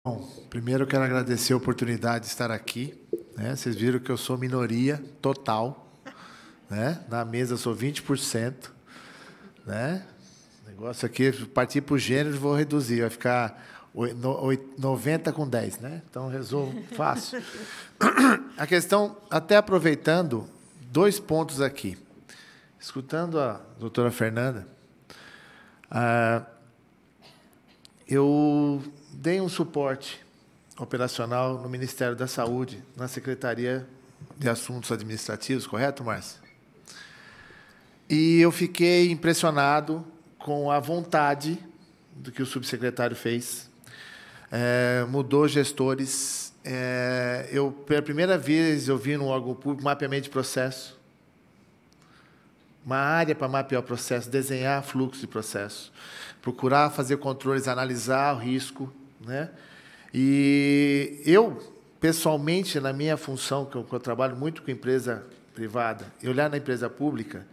Bom, primeiro eu quero agradecer a oportunidade de estar aqui, né? Vocês viram que eu sou minoria total, né? Na mesa eu sou 20%, né? O negócio aqui, partir para o gênero, vou reduzir, vai ficar 90 com 10, né? Então, resolvo fácil. A questão, até aproveitando, 2 pontos aqui. Escutando a doutora Fernanda, eu dei um suporte operacional no Ministério da Saúde, na Secretaria de Assuntos Administrativos, correto, Márcia? E eu fiquei impressionado com a vontade do que o subsecretário fez. Mudou gestores. Pela primeira vez, eu vi no órgão público mapeamento de processo. Uma área para mapear o processo, desenhar fluxo de processo, procurar fazer controles, analisar o risco, né? E eu, pessoalmente, na minha função, que eu trabalho muito com empresa privada, e olhar na empresa pública,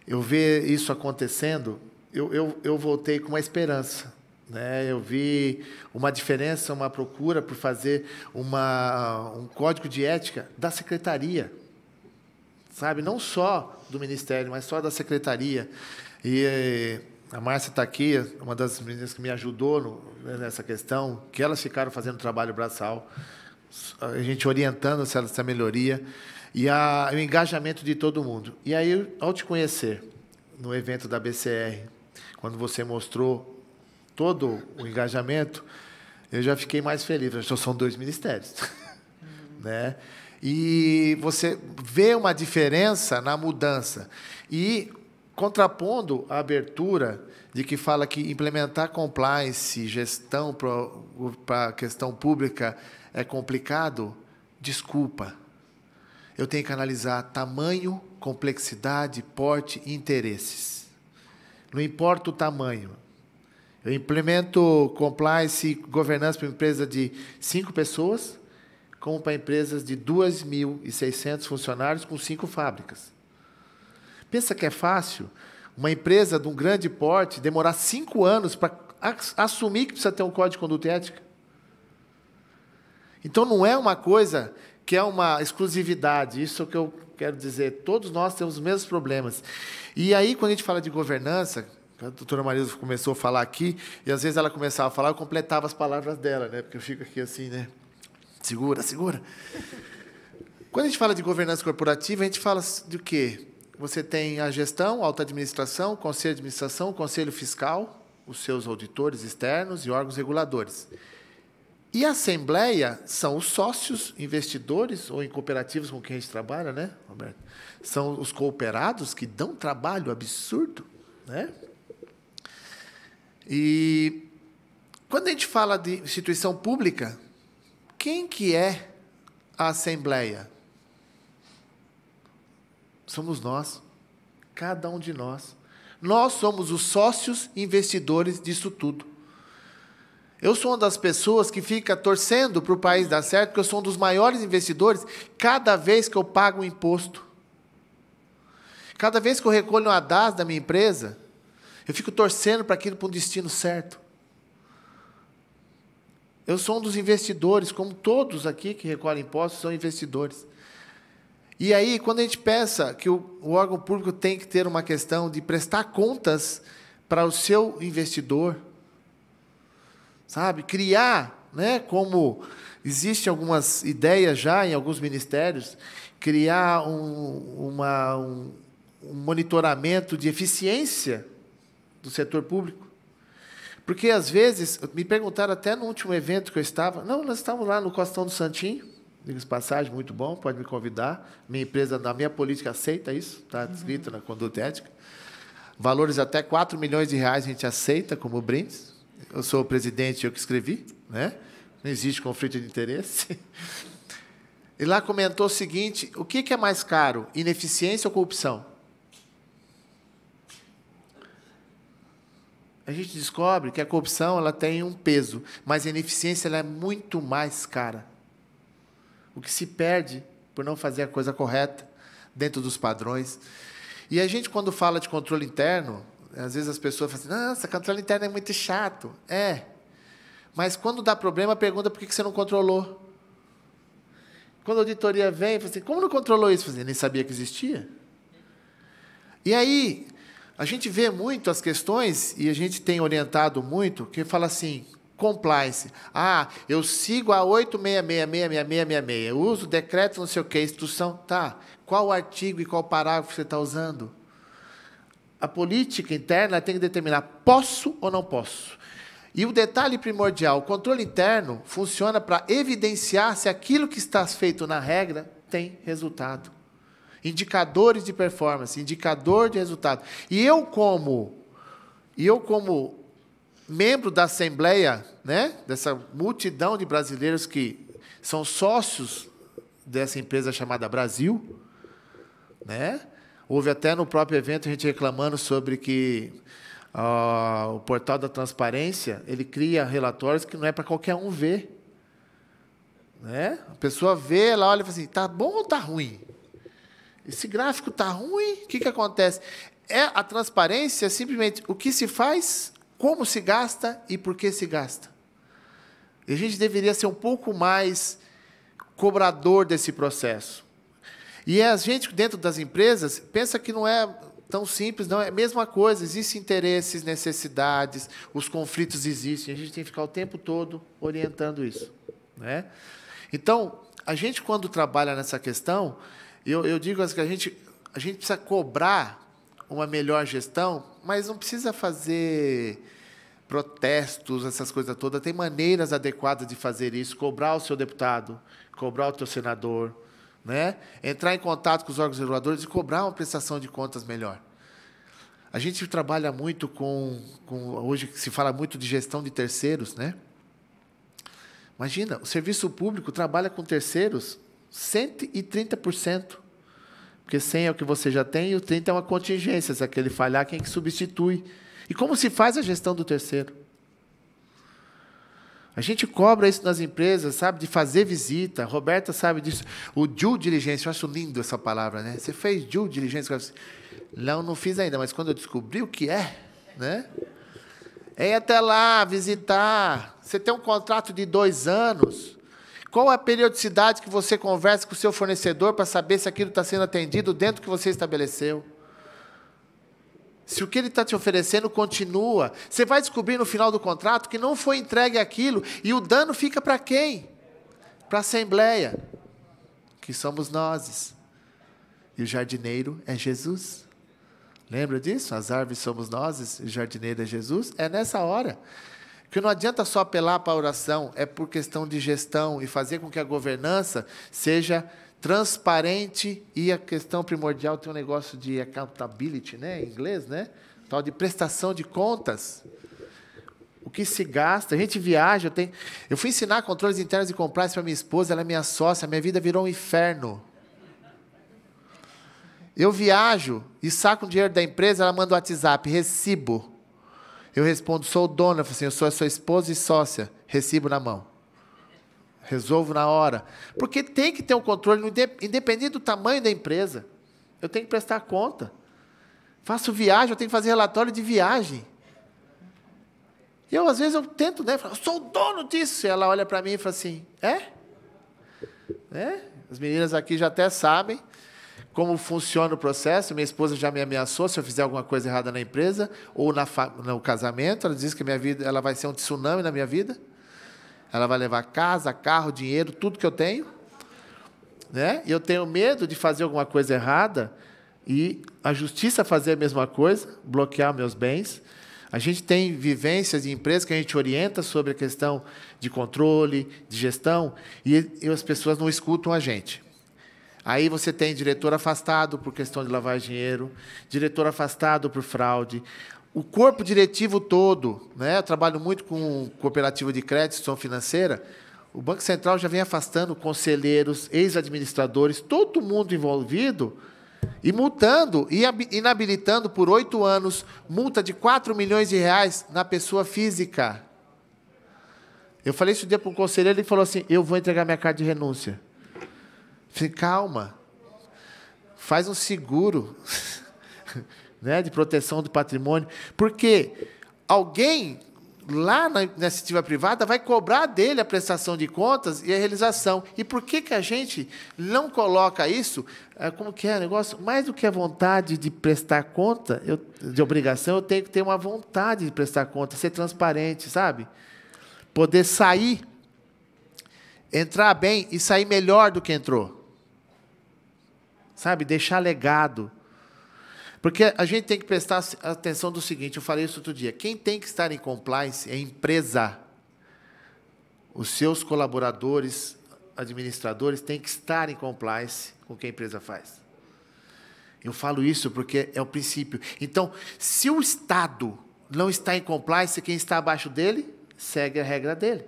eu ver isso acontecendo, eu voltei com uma esperança, né? Eu vi uma diferença, uma procura por fazer um código de ética da secretaria, sabe? Não só do Ministério, mas só da Secretaria. E a Márcia está aqui, uma das meninas que me ajudou nessa questão, que elas ficaram fazendo trabalho braçal, a gente orientando essa melhoria, e o engajamento de todo mundo. E aí, ao te conhecer, no evento da BCR, quando você mostrou todo o engajamento, eu já fiquei mais feliz. Já são 2 ministérios. Né? E você vê uma diferença na mudança. E, contrapondo a abertura de que fala que implementar compliance, gestão para a questão pública é complicado, desculpa. Eu tenho que analisar tamanho, complexidade, porte e interesses. Não importa o tamanho. Eu implemento compliance e governança para uma empresa de 5 pessoas, como para empresas de 2.600 funcionários com 5 fábricas. Pensa que é fácil uma empresa de um grande porte demorar 5 anos para assumir que precisa ter um código de conduta ética? Então, não é uma coisa que é uma exclusividade. Isso é o que eu quero dizer. Todos nós temos os mesmos problemas. E aí, quando a gente fala de governança, a doutora Marisa começou a falar aqui, e às vezes ela começava a falar, eu completava as palavras dela, né? Porque eu fico aqui assim, né? Segura, segura. Quando a gente fala de governança corporativa, a gente fala do quê? Você tem a gestão, a alta administração, o conselho de administração, o conselho fiscal, os seus auditores externos e órgãos reguladores. E a assembleia são os sócios, investidores, ou em cooperativas com quem a gente trabalha, né, Roberto? São os cooperados que dão trabalho absurdo, né? E quando a gente fala de instituição pública, quem que é a Assembleia? Somos nós, cada um de nós. Nós somos os sócios investidores disso tudo. Eu sou uma das pessoas que fica torcendo para o país dar certo, porque eu sou um dos maiores investidores cada vez que eu pago um imposto. Cada vez que eu recolho uma DAS da minha empresa, eu fico torcendo para aquilo para um destino certo. Eu sou um dos investidores, como todos aqui que recolhem impostos são investidores. E aí, quando a gente pensa que o órgão público tem que ter uma questão de prestar contas para o seu investidor, sabe? Criar, né, como existem algumas ideias já em alguns ministérios, criar um monitoramento de eficiência do setor público. Porque, às vezes, me perguntaram até no último evento que eu estava, não, nós estávamos lá no Costão do Santinho, diga-se de passagem, muito bom, pode me convidar, minha empresa, na minha política, aceita isso, está escrito na conduta ética. Valores até 4 milhões de reais a gente aceita como brindes. Eu sou o presidente, eu que escrevi, né? Não existe conflito de interesse. E lá comentou o seguinte, o que é mais caro, ineficiência ou corrupção? A gente descobre que a corrupção ela tem um peso, mas a ineficiência ela é muito mais cara. O que se perde por não fazer a coisa correta, dentro dos padrões. E a gente, quando fala de controle interno, às vezes as pessoas falam assim, nossa, controle interno é muito chato. É, Mas quando dá problema, pergunta por que você não controlou. Quando a auditoria vem, fala assim, como não controlou isso? Eu nem sabia que existia. E aí, a gente vê muito as questões, e a gente tem orientado muito, que fala assim, compliance. Eu sigo a 8666666, eu uso o decreto, não sei o quê, instrução. Tá, qual artigo e qual parágrafo você está usando? A política interna tem que determinar, posso ou não posso? E o detalhe primordial, o controle interno funciona para evidenciar se aquilo que está feito na regra tem resultado. Indicadores de performance, indicador de resultado. E eu como membro da Assembleia, né, dessa multidão de brasileiros que são sócios dessa empresa chamada Brasil, né? Houve até no próprio evento a gente reclamando sobre que o portal da transparência, ele cria relatórios que não é para qualquer um ver. Né? A pessoa vê, ela olha e fala assim, está bom ou está ruim? Esse gráfico está ruim? O que acontece? A transparência é simplesmente o que se faz, como se gasta e por que se gasta. E a gente deveria ser um pouco mais cobrador desse processo. E a gente, dentro das empresas, pensa que não é tão simples, não, é a mesma coisa, existem interesses, necessidades, os conflitos existem, a gente tem que ficar o tempo todo orientando isso. Né? Então, a gente, quando trabalha nessa questão, eu digo que a gente precisa cobrar uma melhor gestão, mas não precisa fazer protestos, essas coisas todas, tem maneiras adequadas de fazer isso, cobrar o seu deputado, cobrar o teu senador, né? Entrar em contato com os órgãos reguladores e cobrar uma prestação de contas melhor. A gente trabalha muito hoje se fala muito de gestão de terceiros, né? Imagina, o serviço público trabalha com terceiros 130%, porque 100 é o que você já tem e o 30 é uma contingência, se aquele falhar, quem que substitui? E como se faz a gestão do terceiro? A gente cobra isso nas empresas, sabe, de fazer visita. A Roberta sabe disso. O due diligence, eu acho lindo essa palavra, né? Você fez due diligence? Não fiz ainda, mas quando eu descobri o que é, né? É ir até lá, visitar. Você tem um contrato de 2 anos. Qual a periodicidade que você conversa com o seu fornecedor para saber se aquilo está sendo atendido dentro do que você estabeleceu? Se o que ele está te oferecendo continua, você vai descobrir no final do contrato que não foi entregue aquilo, e o dano fica para quem? Para a Assembleia, que somos nós. E o jardineiro é Jesus. Lembra disso? As árvores somos nós, e o jardineiro é Jesus. É nessa hora. Porque não adianta só apelar para a oração, é por questão de gestão e fazer com que a governança seja transparente, e a questão primordial tem um negócio de accountability, né, em inglês, né? Tal de prestação de contas. O que se gasta, a gente viaja, eu fui ensinar controles internos de compliance para minha esposa, ela é minha sócia, minha vida virou um inferno. Eu viajo e saco o dinheiro da empresa, ela manda o WhatsApp, recibo. Eu respondo, sou o dono, eu falo assim, eu sou a sua esposa e sócia, recibo na mão. Resolvo na hora. Porque tem que ter um controle, independente do tamanho da empresa. Eu tenho que prestar conta. Faço viagem, eu tenho que fazer relatório de viagem. E às vezes, eu tento, né? Falo, sou o dono disso. E ela olha para mim e fala assim, é? As meninas aqui já até sabem como funciona o processo. Minha esposa já me ameaçou se eu fizer alguma coisa errada na empresa ou no casamento. Ela diz que minha vida, ela vai ser um tsunami na minha vida. Ela vai levar casa, carro, dinheiro, tudo que eu tenho. Né? E eu tenho medo de fazer alguma coisa errada e a justiça fazer a mesma coisa, bloquear meus bens. A gente tem vivências de empresas que a gente orienta sobre a questão de controle, de gestão, e as pessoas não escutam a gente. Aí você tem diretor afastado por questão de lavar dinheiro, diretor afastado por fraude. O corpo diretivo todo, né? Eu trabalho muito com cooperativa de crédito, instituição financeira. O Banco Central já vem afastando conselheiros, ex-administradores, todo mundo envolvido, e multando, e inabilitando por 8 anos, multa de 4 milhões de reais na pessoa física. Eu falei isso um dia para um conselheiro, ele falou assim, eu vou entregar minha carta de renúncia. Eu falei, calma, faz um seguro, né, de proteção do patrimônio, porque alguém lá na iniciativa privada vai cobrar dele a prestação de contas e a realização. E por que a gente não coloca isso, como que é o negócio? Mais do que a vontade de prestar conta, de obrigação, eu tenho que ter uma vontade de prestar conta, ser transparente, sabe? Poder sair, entrar bem e sair melhor do que entrou. Sabe? Deixar legado. Porque a gente tem que prestar atenção do seguinte, eu falei isso outro dia, quem tem que estar em compliance é a empresa. Os seus colaboradores, administradores, têm que estar em compliance com o que a empresa faz. Eu falo isso porque é o princípio. Então, se o Estado não está em compliance, quem está abaixo dele, segue a regra dele.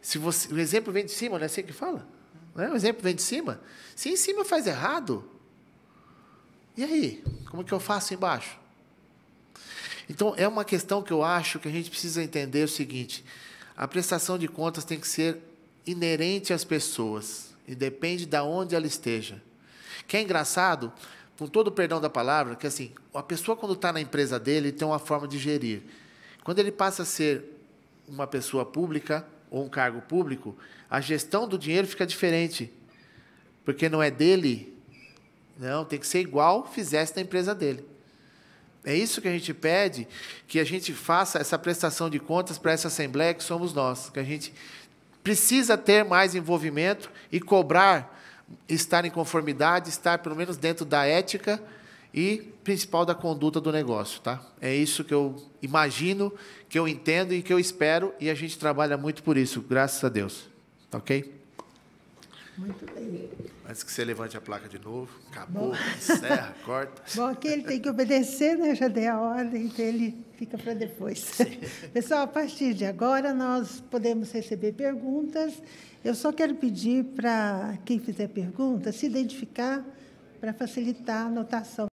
Se você, o exemplo vem de cima, não é assim que fala? Não é? O exemplo vem de cima. Se em cima faz errado, e aí? Como que eu faço embaixo? Então, é uma questão que eu acho que a gente precisa entender o seguinte, a prestação de contas tem que ser inerente às pessoas, e depende de onde ela esteja. Que é engraçado, com todo o perdão da palavra, que assim, a pessoa quando está na empresa dele, tem uma forma de gerir. Quando ele passa a ser uma pessoa pública, ou um cargo público, a gestão do dinheiro fica diferente, porque não é dele. Não, tem que ser igual fizesse na empresa dele. É isso que a gente pede, que a gente faça essa prestação de contas para essa Assembleia que somos nós, que a gente precisa ter mais envolvimento e cobrar, estar em conformidade, estar pelo menos dentro da ética e, principal, da conduta do negócio. Tá? É isso que eu imagino, que eu entendo e que eu espero, e a gente trabalha muito por isso, graças a Deus. Tá ok? Muito bem. Antes que você levante a placa de novo, acabou, encerra, corta. Bom, aqui ele tem que obedecer, né? Eu já dei a ordem, então ele fica para depois. Sim. Pessoal, a partir de agora, nós podemos receber perguntas. Eu só quero pedir para quem fizer pergunta se identificar para facilitar a anotação.